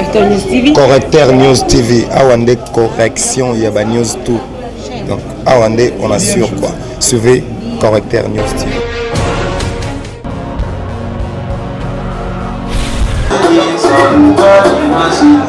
Correcteur News TV. Correcteur News TV. Awande correction, il y a news tout. Donc, Awande, on assure quoi. Suivez Correcteur News TV.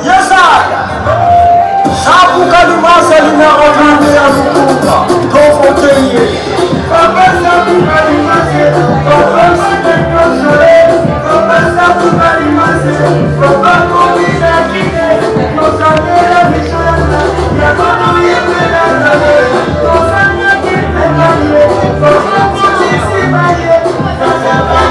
Yes, sir. Sabu Kalimasa numéro 32 à Lukuka. Confontaine. Papa Sabu Kalimasa. Papa Sabu Kalimasa. Papa Komina Kine. Nosamela Bishana. Yakono Yepelana. Nosanya Kipelana. Papa Komisi Maye. Papa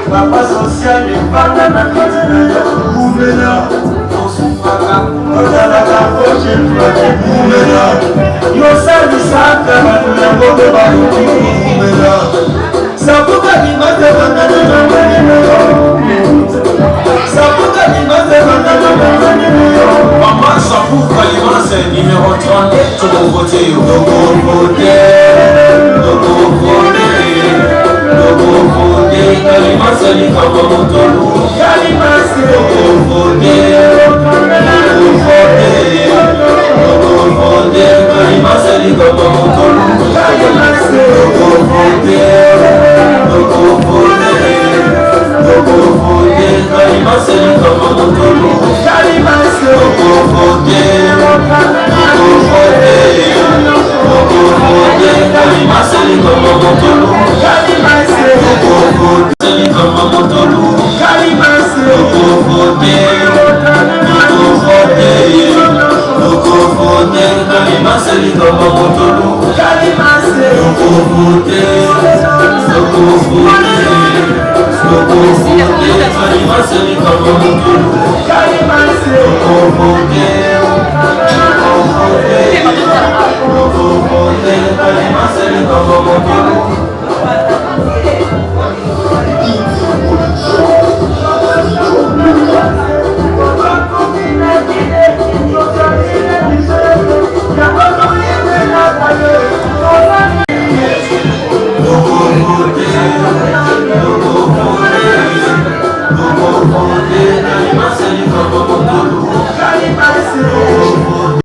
Papa social et pas de la Maman Sapou Kalima, c'est numéro 30. Tu vas voter. Kalima, c'est le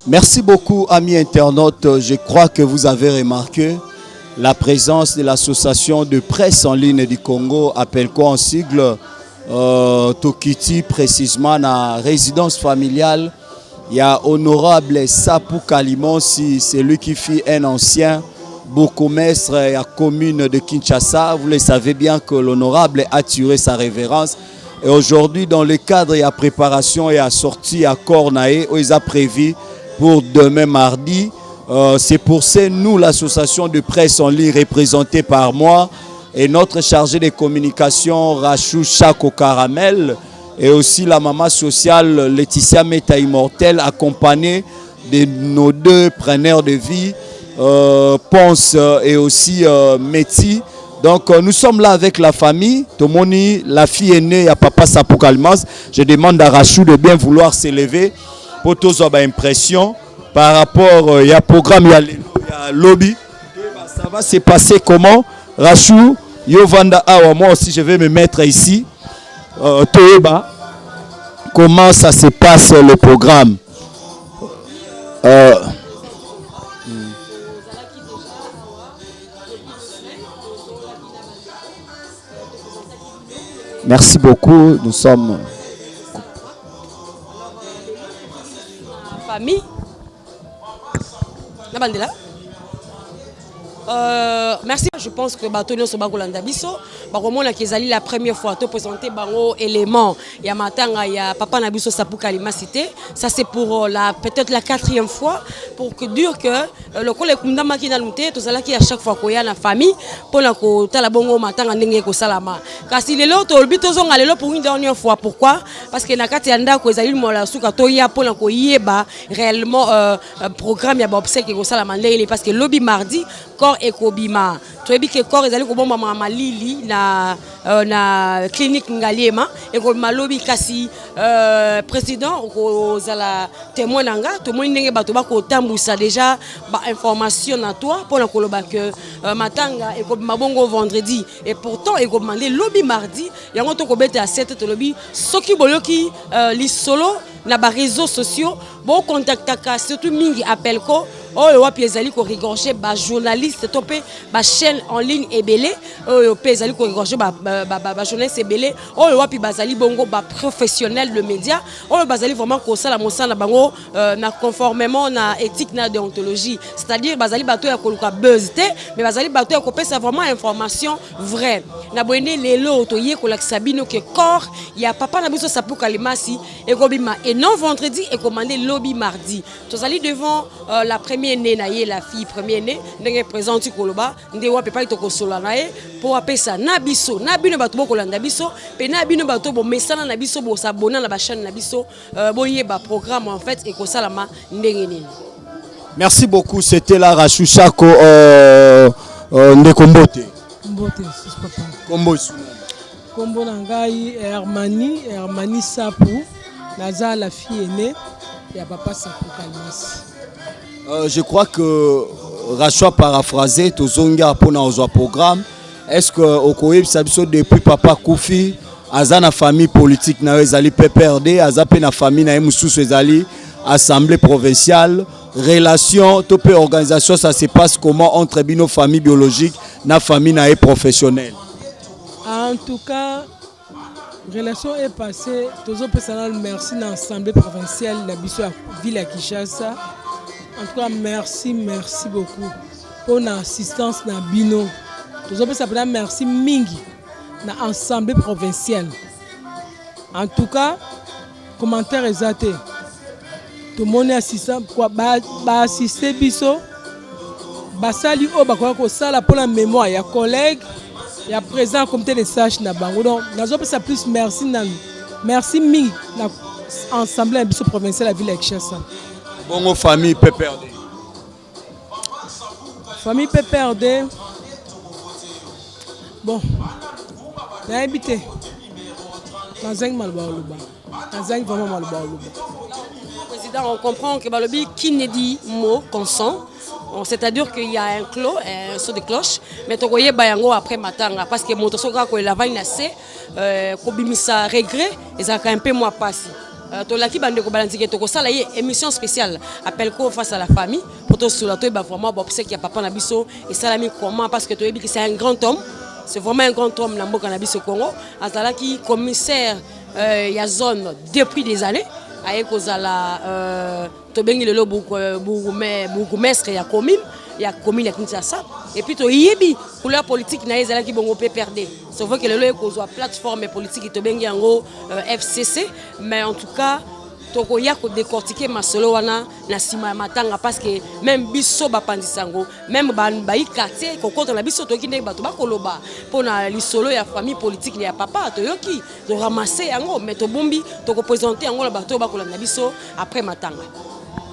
Merci beaucoup, amis internautes. Je crois que vous avez remarqué la présence de l'association de presse en ligne du Congo, appelle quoi en sigle Tokiti, précisément la résidence familiale. Il y a honorable Sapou Kalimansi, c'est lui qui fit un ancien bourgmestre à la commune de Kinshasa. Vous le savez bien que l'honorable a tiré sa révérence. Et aujourd'hui, dans le cadre de la préparation et la sortie à Cornaé, où ils ont prévu pour demain mardi. C'est pour ça nous, l'association de presse en ligne représentée par moi et notre chargé de communication Rachou Chako Caramel et aussi la maman sociale Laetitia Meta Immortel accompagnée de nos deux preneurs de vie, Ponce et aussi Meti. Donc nous sommes là avec la famille, Tomoni, la fille aînée à Papa Sapou Kalimansi. Je demande à Rachou de bien vouloir s'élever pour tous avoir impression par rapport il y a programme, il y a lobby. Ça va se passer comment? Rachou, Yovanda Awa, moi aussi je vais me mettre ici. Toeba, comment ça se passe le programme? Merci beaucoup, nous sommes... Famille. Merci. je pense que Batonio Sobakolanda Biso, Baromona Kezali la première fois, te présenter Bango élément, il y a Matanga, il y a Papa Nabiso Sapou Kalima Cité. Ça c'est pour peut-être la 4e fois, pour que dire que le collègue Kundama qui n'a lutté, tout ça qui à chaque fois qu'il y a la famille, pour la côté la bongo Matanga Nenge Kosalama. Car si les lots, le but aux allé pour une dernière fois, pourquoi? Parce que Nakati Anda Kozali Mola Souka Toya pour la Koyeba réellement programme ya Bobsek et Kosalama parce que lobby mardi, corps et Kobima. Tu as dit que corps est allé au bon moment Malili na clinique Ngaliema et que Malobi kasi président aux la témoin nanga tout le monde n'est pas tout bas qu'au tambour ça déjà information à toi pour la coloba que matanga et comme mabongo vendredi et pourtant et comme mandé lobby mardi il y a un autre qui à 7 lobby ce qui boloki li solo na ba réseaux sociaux bon contact surtout mingi appel ko oh le wapi ezali ko rigorger ba journaliste topé ba chaîne en ligne ebelé oh pe ezali ko rigorger ba journaliste ebelé oh le wapi bazali bongo ba professionnel de média oh le bazali vraiment ko sala mosala bango na conformément na éthique na déontologie c'est-à-dire bazali bato ya koluka buzz te mais bazali bato ya ko pesa vraiment information vraie na boyene lelo to ye ko lakisa bino que corps ya papa na biso Sapou Kalimasi et kobima et non vendredi et commandé lobby mardi tozali devant la première née naie la fille première née ndenge présente koloba ndewa pe pa itoko sola nae pour apesa na biso na bino bato bokolanda biso pe na bino bato bo mesana na biso bo s'abonner na ba chaîne na biso boye ba programme en fait et ko salama ndenge nini. Merci beaucoup, c'était la Rachouchako Ndekombote. Mbote, c'est papa. Kombo Kombo Nangai Hermani Sapou, Naza la fille aînée, et papa Sapou Kalimasi. Je crois que Rachou a paraphrasé Tozonga pour notre programme. Est-ce que au Koyeb Sabiso depuis papa Koufi, Azana famille politique na ezali PPRD, Azapé na famille na Moussous ezali assemblée provinciale, relation, topé organisation, ça se passe comment entre nos familles biologiques, na famille na professionnelle. En tout cas, relation est passée. Toujours personnel merci dans l'assemblée provinciale de la ville à Kinshasa. En tout cas, merci beaucoup pour l'assistance dans Bino. Toujours personnel merci mingi dans l'assemblée provinciale. En tout cas, commentaire exact. Tout le monde est assistant pour assister Biso. Basali o bakoya ko sala pour la mémoire ya collègue ya président comité de sages na bango donc nazo pesa plus merci mingi na assemblée Biso provinciale la ville de Kinshasa. Bongo famille PPRD. Famille PPRD. Bon. Na habité. Nazang malbaoluba. Nazang vraiment malbaoluba. On comprend que Balobi qui ne dit mot consent, c'est-à-dire qu'il y a un clos, un saut de cloche, mais tu voyais Bayango après Matanga parce que mon tosoka ko la vaille nassé, kobimisa regret, et ça un peu moins passé. Tolaki bande ko balanzike to ko sala émission spéciale appel ko face à la famille pour to sur la to ba vraiment bopse qui a papa na biso et salami comment parce que to yebi que c'est un grand homme, c'est vraiment un grand homme na mboka na biso Congo, azala ki commissaire ya zone depuis des années. Aye kozala tobengi lelo bourgmestre ya commune ya Kinshasa et puis to yebi couleur politique na ezala ki bongo PPRD c'est vrai que lelo kozwa plateforme politique tobengi yango FCC mais en tout cas toko ya ko décortiquer masolo wana na sima matanga parce que même biso bapandisango même bayi quartier ko contre la biso toki ndenge bato bakoloba pona lisolo ya famille politique ya papa to yoki to ramasser yango mais to bombi to ko présenter yango la bato bakolanda biso après matanga.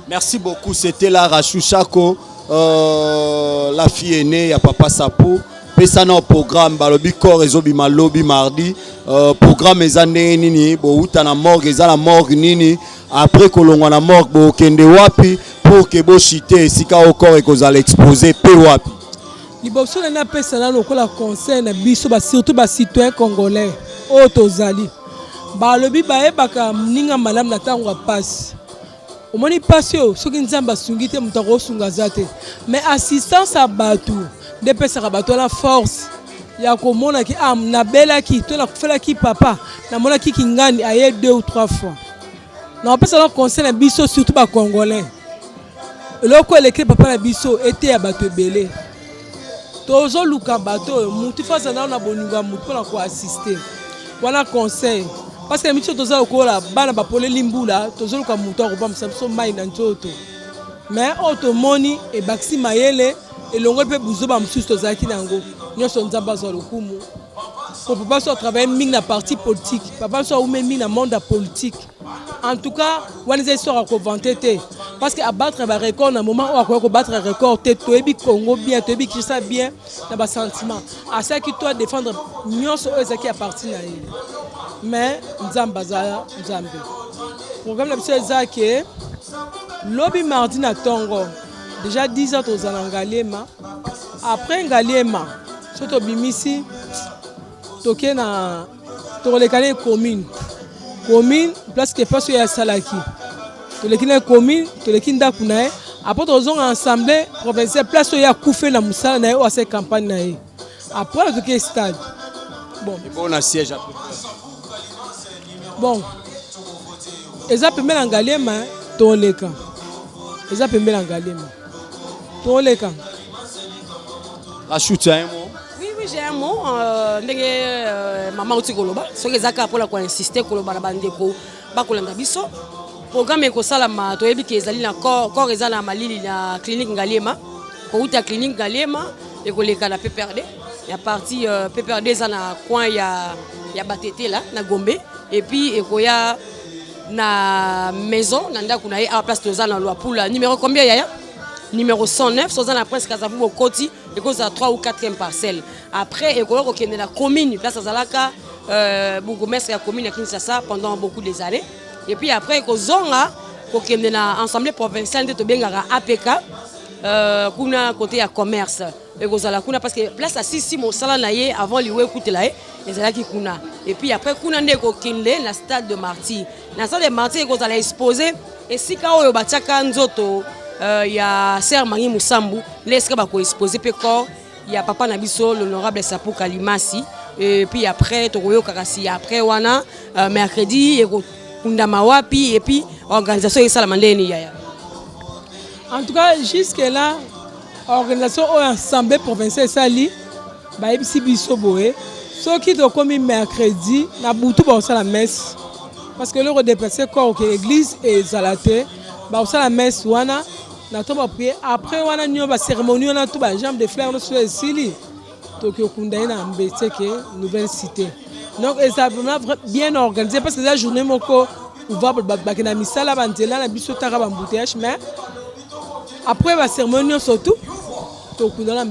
Merci beaucoup, c'était la Rachouchako la fille aînée ya papa Sapou. Pesana au programme balobi corps ezobima lobby mardi programme ezane nini bo uta na morgue ezala morgue nini après kolongwa na morgue bo kende wapi pour que bo chité sika au corps ekozala exposer pe wapi liboso na pesana lokola conseil na biso ba surtout ba citoyen congolais otozali balobi baebaka ninga malamu na tango passe omoni passe yo soki nzamba sungite mutako sunga zate mais assistance à batou de pesaka bato la force ya komona ki nabela ki to na kufela ki papa na mona ki kingani aye 2 ou 3 fois na pesa na conseil na biso surtout ba congolais loko elekre papa na biso était ya bato belé tozo luka bato mutu face na na boninga mutu pour ko assister wana conseil parce que micho toza okola bana ba pole limbula tozo luka mutu ko ba msamso mai na nzoto mais automoni e baxi mayele et l'ongol peut bouger ba msusu tozaki nango nyoso nzamba zo lokumu pour papa soit travailler ming na parti politique papa soit ou même na monde politique en tout cas wana za histoire ko vanter parce que abattre ba record na moment où ko battre record te toebi Congo bien toebi Kinshasa bien na ba sentiment à ça qui toi défendre nyoso ezaki à partir na ye mais nzamba za nzambe programme la biso ezaki lobby mardi na Tongo déjà 10 ans aux Ngaliema après Ngaliema surtout bimisi toké na tolekane commune place que pas ya salaki tolekine commune tolekinda kunae après tozonga assemblée provinciale place ya koufe na musala na yo cette campagne na ye après toké stade bon na siège après bon eza pembe na Ngaliema toleka eza pembe na Ngaliema toleka la chute un mot. Oui, j'ai un mot. Maman Outi Koloba. Ce que Zaka pour la quoi insister Koloba na bandeko ba kolanda biso. Programme eko sala ma to yebi ke ezali na corps ezala malili na clinique Ngaliema. Ko uta clinique Ngaliema et ko leka na PPRD. Il y a parti PPRD za na coin ya Batete là na Gombe et puis eko ya na maison na ndako na à place toza na loi pour la numéro combien yaya? Numéro 109, sur la presse Kazavu au Koti, et cause à 3 ou 4e parcelle. Après, et qu'on est dans la commune, place à Zalaka, bourgmestre la commune à Kinshasa pendant beaucoup des années. Et puis après, qu'on est dans l'Assemblée provinciale de Tobengara APK, qu'on a côté à commerce. Et qu'on a parce que place à 6 mois, salanaye avant l'Iwe Koutelae, et c'est là qui kuna. Et puis après, qu'on a dans la stade de Marty. Dans la stade de Marty, qu'on a exposé, et si quand on a bataka nzoto, il y a Sœur Marie Moussambu, laisse pas exposer pécor. Il y a papa Nabiso, l'honorable Sapou Kalimasi. Et puis après, Toroyo Karasi. Après, wana mercredi, Kundamawapi, et puis organisation et Salamandeni. En tout cas, jusque-là, organisation ou assemblée provinciale Sali, bah ici biso boé. Ce qui doit comme mercredi, na boutou ba la messe. Parce que le redéplacé corps que l'église est zalaté, bah la messe wana. Après, on a une cérémonie, on a tout jambe de fleurs sur le Sili. Donc, on a une nouvelle cité. Donc, c'est bien organisé parce que la journée, on va à Misala, mais après la cérémonie, surtout, donc on a une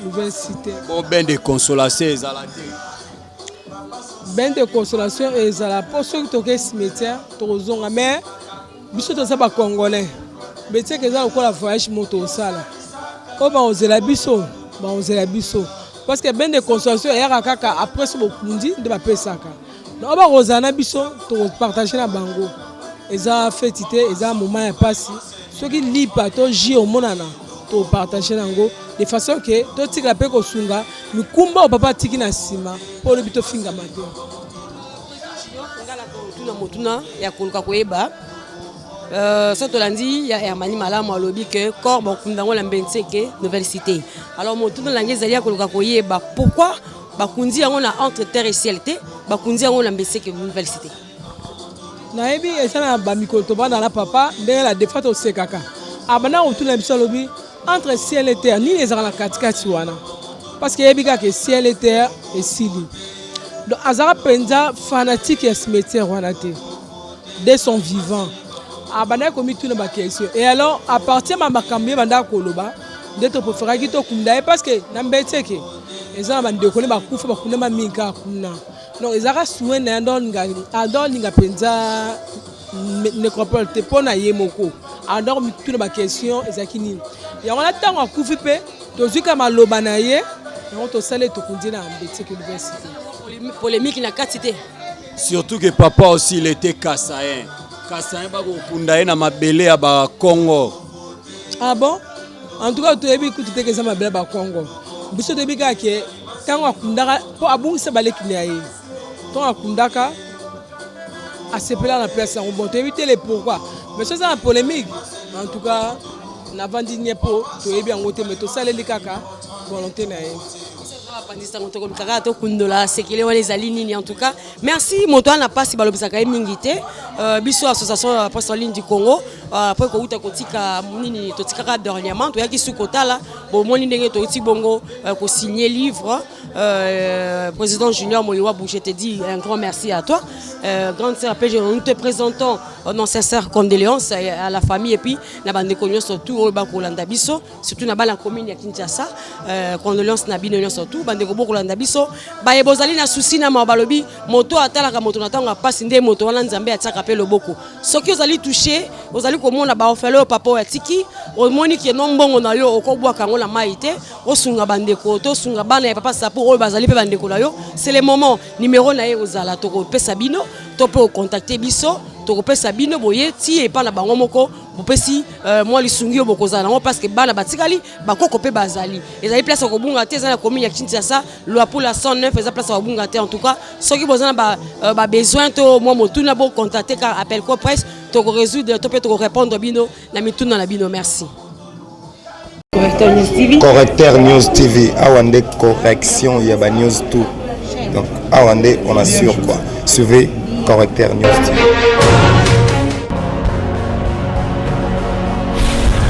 nouvelle cité. Bon, ben de consolation, ben de consolation, et ça pour ceux qui ont un cimetière, mais ils sont congolais. Mais tu sais que ça encore la voyage moto sala. Oh bah on la biso, parce que ben de consommation et après ce bokundi de ma pesaka. Donc bah Rosana biso to partager na bango. Eza fêtité, eza moment ya passé. Ceux qui lit pas to ji au monana to partager nango de façon que to tika pe ko sunga mi kumba o papa tiki na sima pour le bito finga matin. Ngala ko tuna motuna ya koluka koyeba. Soto landi ya Hermani Malamu alobi que corps bakundango la mbenseke nouvelle cité. Alors mon tout dans langue zalia koluka koyeba pourquoi bakundi yango na entre terre et ciel te bakundi yango la mbenseke nouvelle cité. Na ebi esana ba mikoto bana la papa ndenge la défaite au sekaka. Abana otuna biso lobi entre ciel et terre ni les la katikati wana. Parce que ebi ka que ciel et terre et sili. Donc azara penza fanatique et cimetière wana te. Dès son vivant. Abana komi tout na question et alors à partir ma makambi banda koloba d'être préféré qui to kunda parce que na mbeteke eza bande ko le ba kufa ba kuna ma minka kuna donc ezara souen na ndon nga penza nécropole te pona yemoko alors tout na question ezaki nini ya on attend a kufi pe to zuka maloba na ye on to sale to kundi na mbeteke université polémique na quantité surtout que papa aussi il était kassaïen. Kassaïen ba kunda na mabele ya ba Congo. Ah bon? En tout cas, tu as vu que tu es mabele ba Congo. Biso de bika ke tango akundaka po abungisa baleki na ye. Tango akundaka asepela na place en bon. Tu éviter les pourquoi. Mais ça c'est une polémique. En tout cas, na vandi niepo, tu es bien ngote mais to saleli kaka volonté na ye. En tout cas, merci. Moto n'a pas si balobisaka mingité. Biso association la presse en ligne du Congo. Après ko uta kotika munini totika dernièrement to yaki sukota là. Bon moni ndenge to uti bongo ko signer livre. Président Junior Moyowa Boucher te dit un grand merci à toi. Grande sœur PG, nous te présentons nos sincères condoléances à la famille et puis na bande konyo surtout au Bakolanda biso, surtout na bala commune ya Kinshasa. Condoléances na bino surtout bande ko Bakolanda biso. Ba ebozali na souci na mabalobi moto atala ka moto na tanga passe nde moto wana nzambe ataka pe loboko. Soki ozali touché, ozali komona ba ofelo papa ya tiki, omoni ki non bongo na yo okobwa kango la maite, osunga bande ko to sunga bana ya papa sapo oyo bazali pe bande ko la yo. C'est le moment numéro na ye ozala to ko pesa bino, to pe contacter biso. Tokopé Sabino boye ti et pas na bango moko bopesi moi li sungi obokoza nango parce que bana batikali bakoko pe bazali ezali place ko bunga te za na commune ya Kinshasa loi pour la 109 eza place ko bunga te en tout cas soki bozana ba besoin to moi motuna bo contacter car appel ko presse to ko résoudre to pe to répondre bino na mituna na bino merci. Correcteur News TV awande correction ya ba news tout donc awande on assure quoi suivez Correcteur News TV.